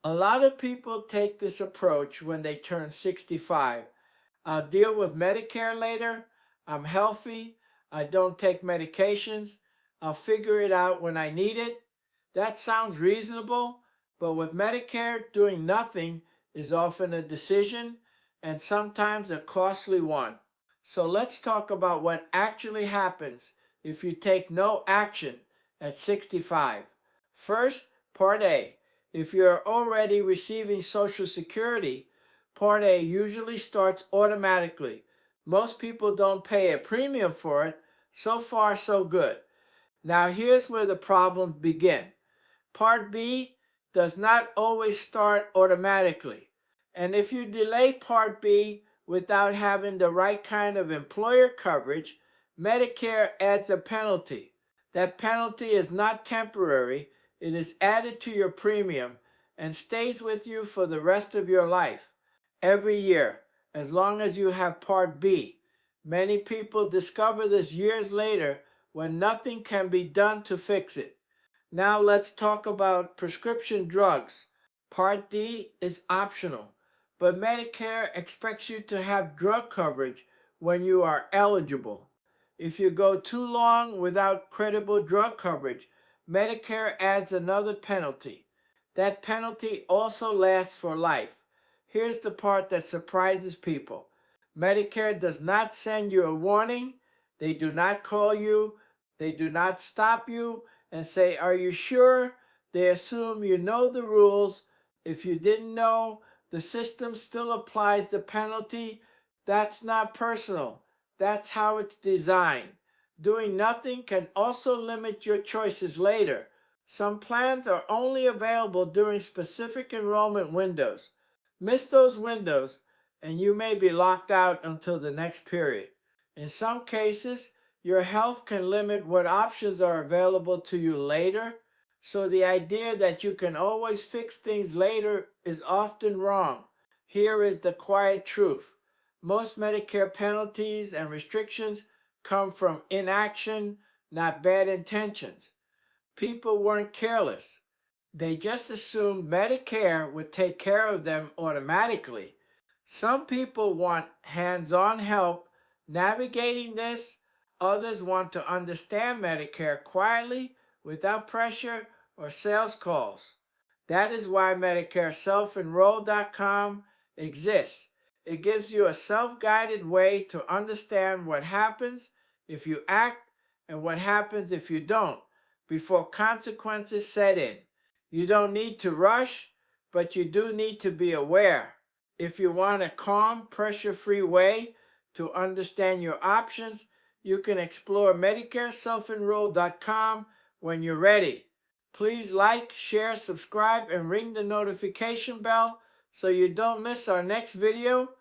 A lot of people take this approach when they turn 65. I'll deal with Medicare later. I'm healthy. I don't take medications. I'll figure it out when I need it. That sounds reasonable, but with Medicare, doing nothing is often a decision and sometimes a costly one. So let's talk about what actually happens if you take no action at 65. First, Part A. If you're already receiving Social Security, Part A usually starts automatically. Most people don't pay a premium for it. So far, so good. Now here's where the problems begin. Part B does not always start automatically. And if you delay Part B without having the right kind of employer coverage, Medicare adds a penalty. That penalty is not temporary. It is added to your premium and stays with you for the rest of your life, every year, as long as you have Part B. Many people discover this years later when nothing can be done to fix it. Now let's talk about prescription drugs. Part D is optional, but Medicare expects you to have drug coverage when you are eligible. If you go too long without credible drug coverage, Medicare adds another penalty. That penalty also lasts for life. Here's the part that surprises people. Medicare does not send you a warning. They do not call you. They do not stop you and say, "Are you sure?" They assume you know the rules. If you didn't know, the system still applies the penalty. That's not personal. That's how it's designed. Doing nothing can also limit your choices later. Some plans are only available during specific enrollment windows. Miss those windows, and you may be locked out until the next period. In some cases, your health can limit what options are available to you later, so the idea that you can always fix things later is often wrong. Here is the quiet truth. Most Medicare penalties and restrictions come from inaction, not bad intentions. People weren't careless. They just assumed Medicare would take care of them automatically. Some people want hands-on help navigating this. Others want to understand Medicare quietly without pressure or sales calls. That is why Medicare self-enroll.com exists. It gives you a self-guided way to understand what happens if you act and what happens if you don't, before consequences set in. You don't need to rush, but you do need to be aware. If you want a calm, pressure-free way to understand your options, you can explore MedicareSelfEnroll.com when you're ready. Please like, share, subscribe, and ring the notification bell so you don't miss our next video.